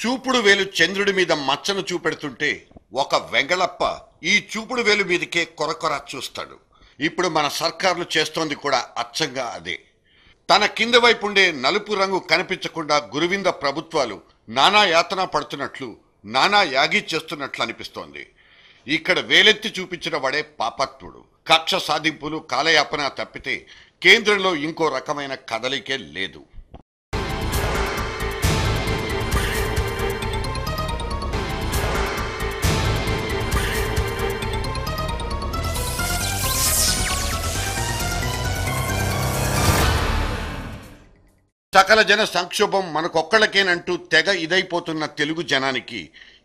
చూపుడు వేలు చంద్రుడి మీద మచ్చను చూపెడుతుంటే ఒక వెంగళప్ప ఈ చూపుడు వేలు మీదకే కొరకొర చూస్తాడు. ఇప్పుడు మన సర్కార్లు చేస్తోంది కూడా అచ్చంగా అదే. తన కింద వైపు ఉండే నలుపు రంగు కనిపించకుండా గురువింద ప్రభుత్వాలు నానా యాతన పడుతున్నట్లు, నానా యాగి చేస్తున్నట్లు అనిపిస్తోంది. ఇక్కడ వేలెత్తి చూపించిన వాడే పాపాత్ముడు. కక్ష సాధింపులు, కాలయాపన తప్పితే కేంద్రంలో ఇంకో రకమైన కదలికే లేదు. సకల జన సంక్షోభం మనకొక్కళ్ళకేనంటూ తెగ ఇదైపోతున్న తెలుగు జనానికి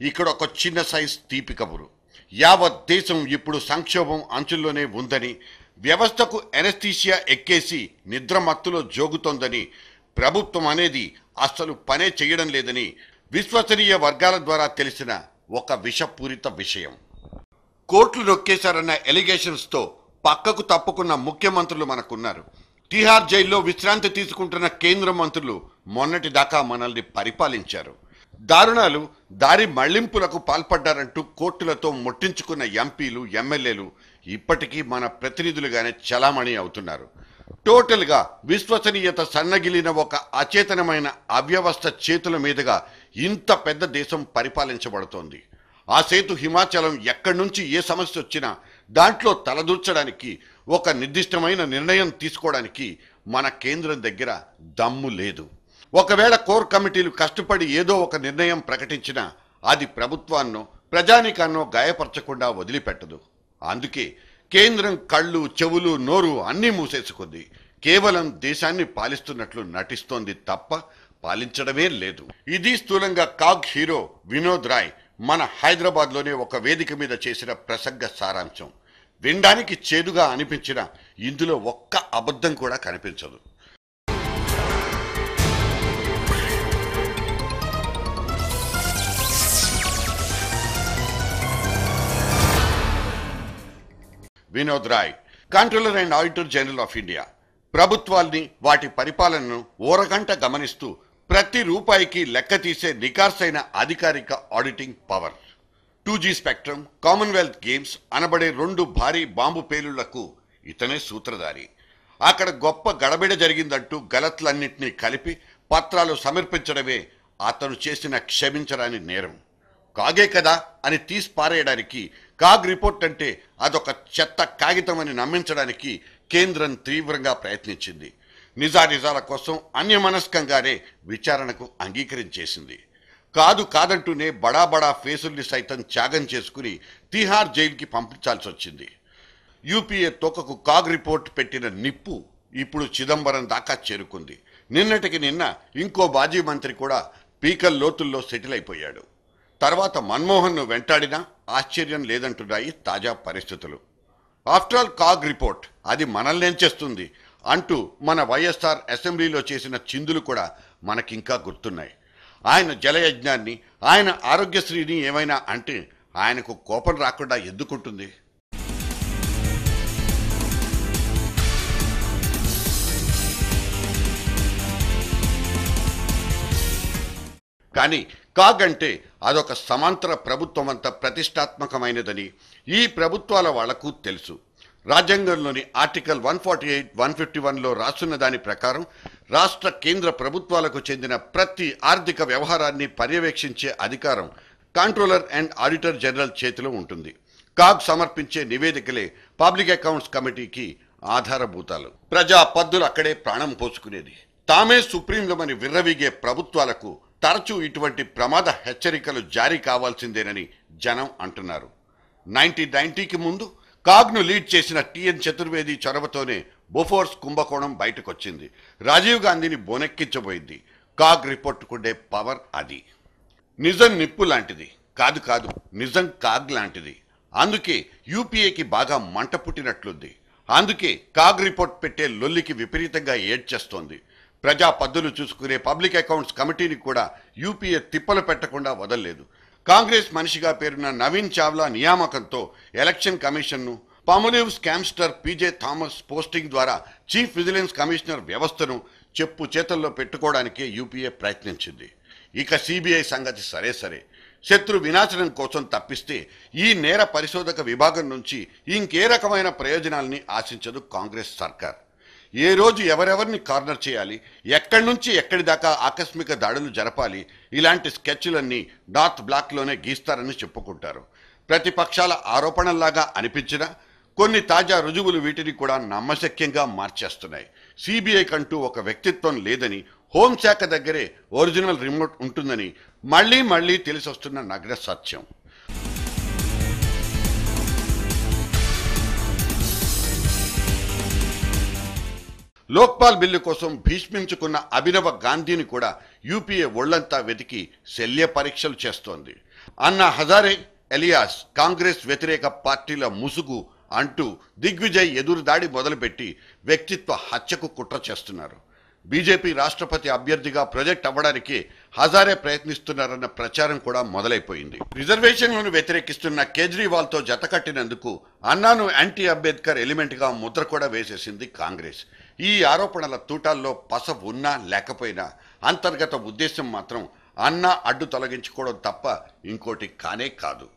ఇక్కడ ఒక చిన్న సైజ్ తీపి కబురు. యావత్ దేశం ఇప్పుడు సంక్షోభం అంచుల్లోనే ఉందని, వ్యవస్థకు ఎనస్థీషియా ఎక్కేసి నిద్రమత్తులో జోగుతోందని, ప్రభుత్వం అనేది అస్సలు పనే చేయడం లేదని విశ్వసనీయ వర్గాల ద్వారా తెలిసిన ఒక విషపూరిత విషయం. కోర్టులు నొక్కేశారన్న ఎలిగేషన్స్తో పక్కకు తప్పుకున్న ముఖ్యమంత్రులు మనకున్నారు. తిహార్ జైల్లో విశ్రాంతి తీసుకుంటున్న కేంద్ర మంత్రులు మొన్నటి దాకా మనల్ని పరిపాలించారు. దారుణాలు, దారి మళ్లింపులకు పాల్పడ్డారంటూ కోర్టులతో ముట్టించుకున్న ఎంపీలు, ఎమ్మెల్యేలు ఇప్పటికీ మన ప్రతినిధులుగానే చలామణి అవుతున్నారు. టోటల్గా విశ్వసనీయత సన్నగిలిన ఒక అచేతనమైన అవ్యవస్థ చేతుల మీదుగా ఇంత పెద్ద దేశం పరిపాలించబడుతోంది. ఆ సేతు హిమాచలం ఎక్కడి నుంచి ఏ సమస్య వచ్చినా దాంట్లో తలదూర్చడానికి, ఒక నిర్దిష్టమైన నిర్ణయం తీసుకోవడానికి మన కేంద్రం దగ్గర దమ్ము లేదు. ఒకవేళ కోర్ కమిటీలు కష్టపడి ఏదో ఒక నిర్ణయం ప్రకటించినా అది ప్రభుత్వాన్నో ప్రజానీకాన్నో గాయపరచకుండా వదిలిపెట్టదు. అందుకే కేంద్రం కళ్ళు, చెవులు, నోరు అన్నీ మూసేసుకుంది. కేవలం దేశాన్ని పాలిస్తున్నట్లు నటిస్తోంది తప్ప పాలించడమే లేదు. ఇది స్థూలంగా కాగ్ హీరో వినోద్ రాయ్ మన హైదరాబాద్లోనే ఒక వేదిక మీద చేసిన ప్రసంగ సారాంశం. వినడానికి చేదుగా అనిపించిన ఇందులో ఒక్క అబద్ధం కూడా కనిపించదు. Vinod Rai, controller and auditor general of India. ప్రభుత్వాల్ని, వాటి పరిపాలనను ఓరగంట గమనిస్తూ ప్రతి రూపాయికి లెక్క తీసే నికార్సైన అధికారిక auditing power. 2G spectrum, Commonwealth games అనబడే 2 భారీ బాంబు పేలుళ్లకు ఇతనే సూత్రధారి. అక్కడ గొప్ప గడబిడ జరిగిందంటూ గలత్లన్నింటినీ కలిపి పత్రాలు సమర్పించడమే అతను చేసిన క్షమించరాని నేరం. కాగే కదా అని తీసి పారేయడానికి, కాగ్ రిపోర్ట్ అంటే అదొక చెత్త కాగితం అని నమ్మించడానికి కేంద్రం తీవ్రంగా ప్రయత్నించింది. నిజానిజాల కోసం అన్యమనస్కంగానే విచారణకు అంగీకరించేసింది. కాదంటూనే బడా ఫేసుల్ని సైతం త్యాగం చేసుకుని తిహార్ జైలుకి పంపించాల్సి వచ్చింది. యూపీఏ తోకకు కాగ్ రిపోర్ట్ పెట్టిన నిప్పు ఇప్పుడు చిదంబరం దాకా చేరుకుంది. నిన్నటికి నిన్న ఇంకో మాజీ మంత్రి కూడా పీకల్ లోతుల్లో సెటిల్ అయిపోయాడు. తర్వాత మన్మోహన్ను వెంటాడినా ఆశ్చర్యం లేదంటున్నాయి తాజా పరిస్థితులు. ఆఫ్టర్ ఆల్ కాగ్ రిపోర్ట్ అది మనల్నేం చేస్తుంది అంటూ మన వైఎస్ఆర్ అసెంబ్లీలో చేసిన చిందులు కూడా మనకింకా గుర్తున్నాయి. ఆయన జలయజ్ఞాన్ని, ఆయన ఆరోగ్యశ్రీని ఏమైనా అంటే ఆయనకు కోపం రాకుండా ఎందుకుంటుంది? కానీ కాగ్ అంటే అదొక సమాంతర ప్రభుత్వం అంత ప్రతిష్టాత్మకమైనదని ఈ ప్రభుత్వాల వాళ్లకు తెలుసు. రాజ్యాంగంలోని ఆర్టికల్ 148, 151లో రాస్తున్న దాని ప్రకారం రాష్ట్ర, కేంద్ర ప్రభుత్వాలకు చెందిన ప్రతి ఆర్థిక వ్యవహారాన్ని పర్యవేక్షించే అధికారం కంట్రోలర్ అండ్ ఆడిటర్ జనరల్ చేతిలో ఉంటుంది. కాగ్ సమర్పించే నివేదికలే పబ్లిక్ అకౌంట్స్ కమిటీకి ఆధారభూతాలు. ప్రజా పద్దులు అక్కడే ప్రాణం పోసుకునేది. తామే సుప్రీంలమని విర్రవీగే ప్రభుత్వాలకు తరచూ ఇటువంటి ప్రమాద హెచ్చరికలు జారీ కావాల్సిందేనని జనం అంటున్నారు. 1990కి ముందు కాగ్ను లీడ్ చేసిన టిఎన్ చతుర్వేది చొరవతోనే బోఫోర్స్ కుంభకోణం బయటకొచ్చింది. రాజీవ్ గాంధీని బోనెక్కించబోయింది. కాగ్ రిపోర్టుకుండే పవర్ అది. నిజం నిప్పు లాంటిది కాదు, నిజం కాగ్ లాంటిది. అందుకే యూపీఏకి బాగా మంట పుట్టినట్లుంది. అందుకే కాగ్ రిపోర్ట్ పెట్టే లొల్లికి విపరీతంగా ఏడ్చేస్తోంది. ప్రజా పద్దులు చూసుకునే పబ్లిక్ అకౌంట్స్ కమిటీని కూడా యూపీఏ తిప్పలు పెట్టకుండా వదల్లేదు. కాంగ్రెస్ మనిషిగా పేరున్న నవీన్ చావ్లా నియామకంతో ఎలక్షన్ కమిషన్ను, పాములివ్ స్కామ్స్టర్ పీజే థామస్ పోస్టింగ్ ద్వారా చీఫ్ విజిలెన్స్ కమిషనర్ వ్యవస్థను చెప్పు చేతల్లో పెట్టుకోవడానికే యూపీఏ ప్రయత్నించింది. ఇక సిబిఐ సంగతి సరే సరే, శత్రు వినాశనం కోసం తప్పిస్తే ఈ నేర పరిశోధక విభాగం నుంచి ఇంకే రకమైన ప్రయోజనాల్ని ఆశించదు కాంగ్రెస్ సర్కార్. ఏ రోజు ఎవరెవరిని కార్నర్ చేయాలి, ఎక్కడి నుంచి ఎక్కడి దాకా ఆకస్మిక దాడులు జరపాలి, ఇలాంటి స్కెచ్లన్నీ నార్త్ బ్లాక్లోనే గీస్తారని చెప్పుకుంటారు. ప్రతిపక్షాల ఆరోపణల్లాగా అనిపించినా కొన్ని తాజా రుజువులు వీటిని కూడా నమ్మశక్యంగా మార్చేస్తున్నాయి. సిబిఐ కంటూ ఒక వ్యక్తిత్వం లేదని, హోంశాఖ దగ్గరే ఒరిజినల్ రిమోట్ ఉంటుందని మళ్లీ మళ్లీ తెలిసొస్తున్న నగ్న సత్యం. లోక్పాల్ బిల్లు కోసం భీష్మించుకున్న అభినవ గాంధీని కూడా యూపీఏ ఒళ్లంతా వెతికి శల్య పరీక్షలు చేస్తోంది. అన్నా హజారే ఎలియాస్ కాంగ్రెస్ వ్యతిరేక పార్టీల ముసుగు అంటూ దిగ్విజయ్ ఎదురుదాడి మొదలుపెట్టి వ్యక్తిత్వ హత్యకు కుట్ర చేస్తున్నారు. బీజేపీ రాష్ట్రపతి అభ్యర్థిగా ప్రొజెక్ట్ అవ్వడానికి హజారే ప్రయత్నిస్తున్నారన్న ప్రచారం కూడా మొదలైపోయింది. రిజర్వేషన్లను వ్యతిరేకిస్తున్న కేజ్రీవాల్తో జతకట్టినందుకు అన్నాను యాంటీ అంబేద్కర్ ఎలిమెంట్గా ముద్ర కూడా వేసేసింది కాంగ్రెస్. ఈ ఆరోపణల తూటాల్లో పస ఉన్నా లేకపోయినా అంతర్గత ఉద్దేశం మాత్రం అన్నా అడ్డు తొలగించుకోవడం తప్ప ఇంకోటి కానే కాదు.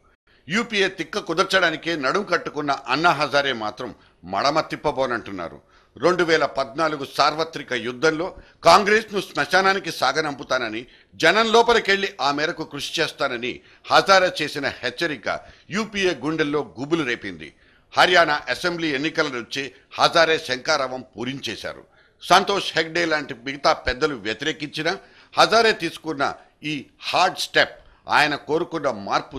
యూపీఏ తిక్క కుదర్చడానికే నడుం కట్టుకున్న అన్నా హజారే మాత్రం మడమ తిప్పబోనంటున్నారు. 2014 సార్వత్రిక యుద్ధంలో కాంగ్రెస్ను శ్మశానానికి సాగనంపుతానని, జనం లోపలికెళ్లి ఆ మేరకు కృషి చేస్తానని హజారే చేసిన హెచ్చరిక యూపీఏ గుండెల్లో గుబులు రేపింది. హర్యానా అసెంబ్లీ ఎన్నికల నుంచి హజారే శంకారావం పూరించేశారు. సంతోష్ హెగ్డే లాంటి మిగతా పెద్దలు వ్యతిరేకించినా హజారే తీసుకున్న ఈ హార్డ్ స్టెప్ ఆయన కోరుకున్న మార్పు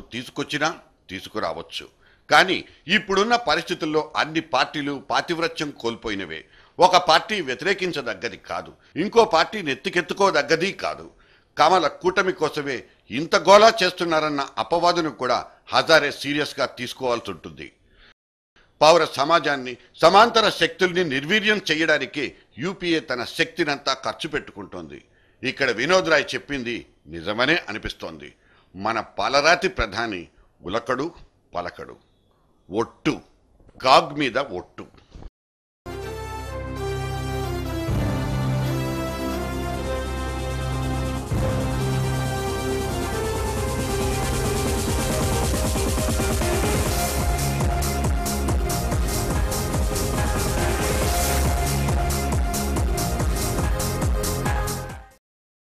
తీసుకురావచ్చు. కానీ ఇప్పుడున్న పరిస్థితుల్లో అన్ని పార్టీలు పాతివ్రత్యం కోల్పోయినవే. ఒక పార్టీ వ్యతిరేకించదగ్గది కాదు, ఇంకో పార్టీ నెత్తికెత్తుకోదగ్గది కాదు. కమల కూటమి కోసమే ఇంత గోలా చేస్తున్నారన్న అపవాదును కూడా హజారే సీరియస్గా తీసుకోవాల్సి ఉంటుంది. పౌర సమాజాన్ని, సమాంతర శక్తుల్ని నిర్వీర్యం చేయడానికే యూపీఏ తన శక్తినంతా ఖర్చు పెట్టుకుంటోంది. ఇక్కడ వినోద్ రాయ్ చెప్పింది నిజమనే అనిపిస్తోంది. మన పాలరాతి ప్రధాని ఉలకడు పలకడు, ఒట్టు, గాగ్ మీద ఒట్టు.